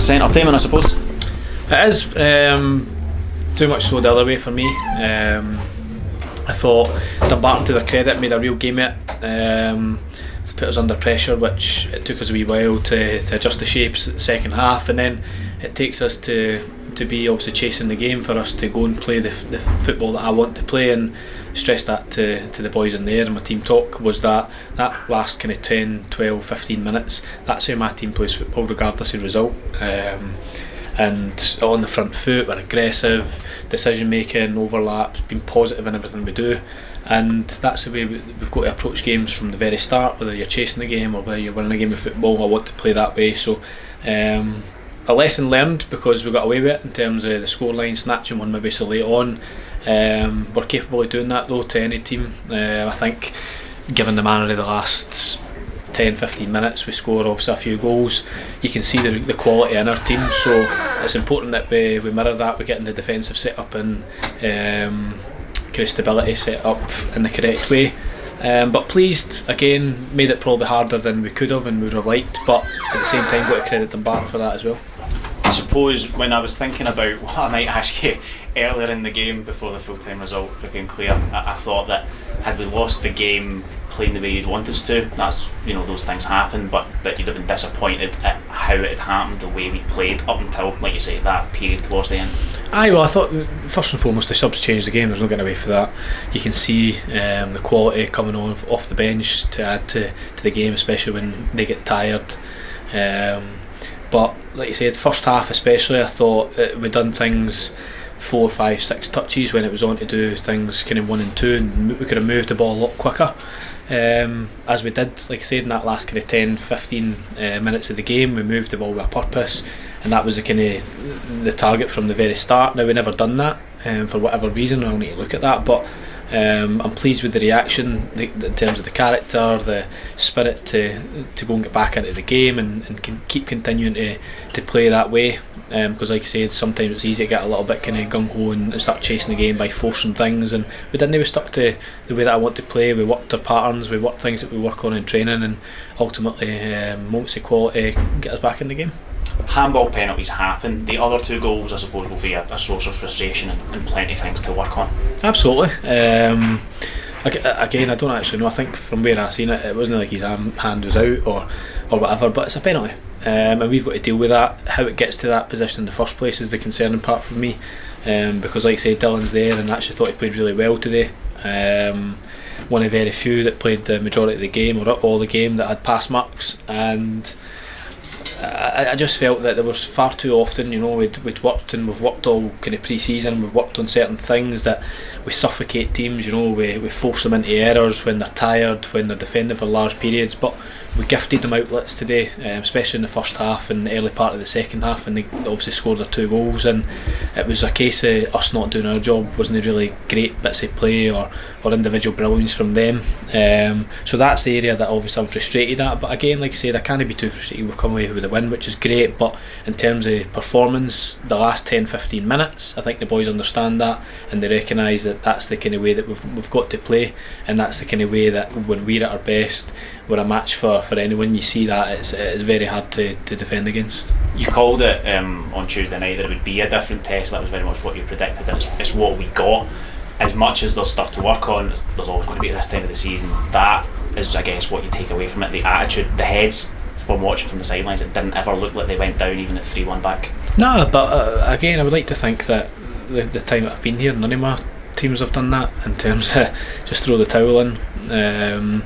That's entertainment, I suppose. It is, too much so the other way for me. I thought Dumbarton, to their credit, made a real game of it. Put us under pressure, which it took us a wee while to adjust the shapes at the second half, and then it takes us to be obviously chasing the game for us to go and play the football that I want to play. And stress that to the boys in there, and my team talk was that last kind of 10, 12, 15 minutes, that's how my team plays football regardless of result. And on the front foot, we're aggressive, decision making, overlaps, being positive in everything we do, and that's the way we've got to approach games from the very start. Whether you're chasing the game or whether you're winning a game of football, I want to play that way. So a lesson learned, because we got away with it in terms of the scoreline, snatching one maybe so late on. We're capable of doing that though to any team. I think given the manner of the last 10-15 minutes, we score obviously a few goals. You can see the quality in our team, so it's important that we mirror that. We're getting the defensive set up and kind of stability set up in the correct way. But pleased, again, made it probably harder than we could have and would have liked, but at the same time got to credit Dumbarton for that as well. I suppose when I was thinking about what I might ask you earlier in the game before the full-time result became clear, I thought that had we lost the game playing the way you'd want us to, that's, those things happen, but that you'd have been disappointed at how it had happened, the way we played up until, like you say, that period towards the end. Well, I thought first and foremost the subs changed the game. There's no getting away for that. You can see the quality coming on off the bench to add to the game, especially when they get tired. But like you said, first half especially, I thought we'd done things 4, 5, 6 touches when it was on to do things kind of 1 and 2, and we could have moved the ball a lot quicker. As we did, like I said, in that last kind of 10-15 minutes of the game, we moved the ball with a purpose, and that was the kind of the target from the very start. Now, we never done that for whatever reason. I'll need to look at that, but I'm pleased with the reaction in terms of the character, the spirit to go and get back into the game and keep continuing to play that way. Because like I said, sometimes it's easy to get a little bit kind of gung-ho and start chasing the game by forcing things, and we didn't. We stuck to the way that I want to play. We worked our patterns, we worked things that we work on in training, and ultimately moments of quality get us back in the game. Handball penalties happen. The other 2 goals, I suppose, will be a source of frustration and plenty of things to work on. Absolutely. Again, I don't actually know. I think from where I seen it, it wasn't like his hand was out or whatever, but it's a penalty. And we've got to deal with that. How it gets to that position in the first place is the concerning part for me, because like I say, Dylan's there and actually thought he played really well today. One of very few that played the majority of the game or all the game that had pass marks, and I just felt that there was far too often, we'd worked, and we've worked all kind of pre-season, we've worked on certain things that we suffocate teams, we force them into errors when they're tired, when they're defending for large periods, but we gifted them outlets today, especially in the first half and the early part of the second half, and they obviously scored their 2 goals, and it was a case of us not doing our job. Wasn't really great bits of play or individual brilliance from them, so that's the area that obviously I'm frustrated at. But again, like I said, I can't be too frustrated. We've come away with a win, which is great, but in terms of performance, the last 10-15 minutes, I think the boys understand that, and they recognise that that's the kind of way that we've got to play, and that's the kind of way that when we're at our best, we're a match for anyone. You see that it's very hard to defend against. You called it on Tuesday night that it would be a different test. That was very much what you predicted, and it's what we got. As much as there's stuff to work on, there's always going to be this time of the season. That is, I guess, what you take away from it. The attitude, the heads, from watching from the sidelines, it didn't ever look like they went down even at 3-1 back. No, but again, I would like to think that the time that I've been here, none of my teams have done that in terms of just throw the towel in.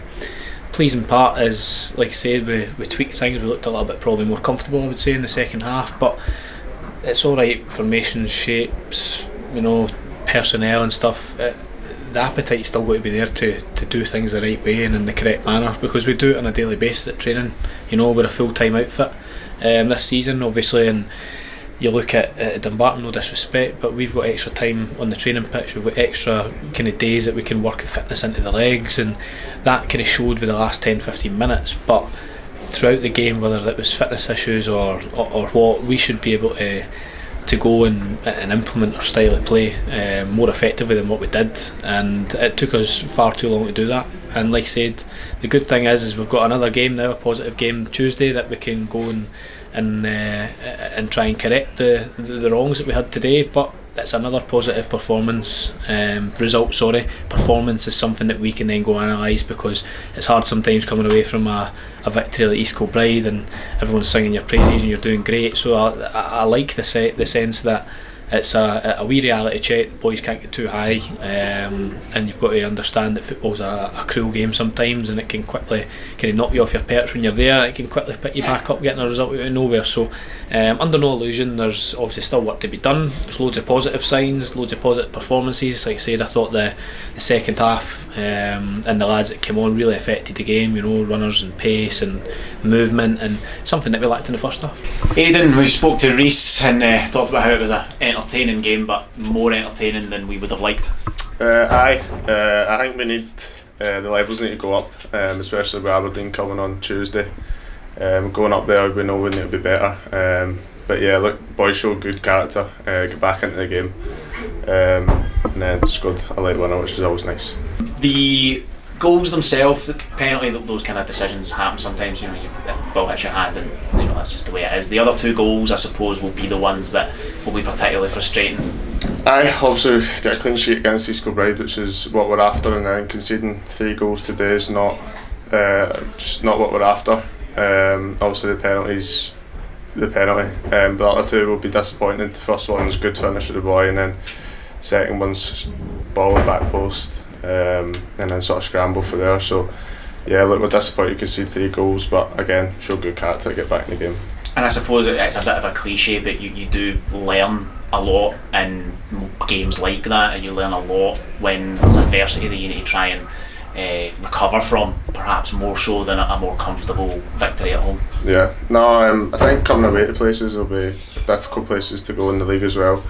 Pleasing part is, like I said, we tweaked things. We looked a little bit probably more comfortable, I would say, in the second half, but it's alright. Formations, shapes, personnel and stuff, the appetite's still got to be there to do things the right way and in the correct manner, because we do it on a daily basis at training. We're a full-time outfit this season, obviously, and you look at Dumbarton, no disrespect, but we've got extra time on the training pitch. We've got extra kind of days that we can work the fitness into the legs, and that kind of showed with the last 10-15 minutes. But throughout the game, whether it was fitness issues or what, we should be able to go and implement our style of play more effectively than what we did, and it took us far too long to do that. And like I said, the good thing is we've got another game now, a positive game Tuesday, that we can go and try and correct the wrongs that we had today. But it's another positive performance. Performance is something that we can then go analyse, because it's hard sometimes coming away from a victory like East Kilbride and everyone's singing your praises and you're doing great. So I like the sense that it's a wee reality check. Boys can't get too high, and you've got to understand that football's a cruel game sometimes, and it can quickly kind of knock you off your perch when you're there. It can quickly pick you back up, getting a result out of nowhere. So under no illusion, there's obviously still work to be done. There's loads of positive signs, loads of positive performances. Like I said, I thought the second half and the lads that came on really affected the game, you know, runners and pace and movement, and something that we lacked in the first half. Aidan, we spoke to Rhys and talked about how it was an entertaining game, but more entertaining than we would have liked. I think we need the levels need to go up, especially with Aberdeen coming on Tuesday. Going up there, we know we need to be better. But yeah, look, boys showed good character, get back into the game, and then scored a late winner, which is always nice. The goals themselves, the penalty, those kind of decisions happen sometimes. You know, the ball hits your hand, and you know that's just the way it is. The other two goals, I suppose, will be the ones that will be particularly frustrating. I also get a clean sheet against East Kilbride, which is what we're after, and then conceding 3 goals today is not just not what we're after. Obviously the penalty, but the other two will be disappointing. The first one's good finish for the boy, and then second one's ball in the back post, and then sort of scramble for there. So yeah, look, we're disappointed to concede 3 goals, but again, show good character to get back in the game. And I suppose it's a bit of a cliche, but you do learn a lot in games like that, and you learn a lot when there's adversity that you need to try and recover from, perhaps more so than a more comfortable victory at home. Yeah, no, I think coming away to places will be difficult places to go in the league as well.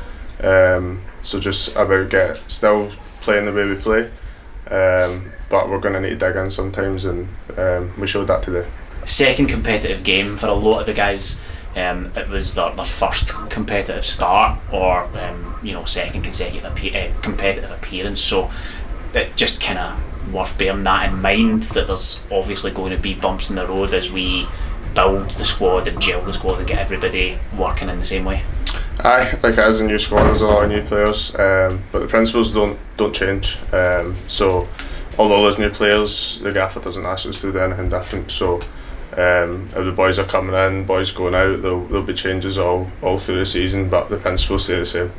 So just about still playing the way we play, but we're going to need to dig in sometimes, and we showed that today. Second competitive game for a lot of the guys. It was their first competitive start, or second consecutive competitive appearance. So it just kind of worth bearing that in mind, that there's obviously going to be bumps in the road as we build the squad and gel the squad and get everybody working in the same way. Aye, like as a new squad, there's a lot of new players, but the principles don't change. So although there's new players, the gaffer doesn't ask us to do anything different. So if the boys are coming in, boys going out, there'll be changes all through the season, but the principles stay the same.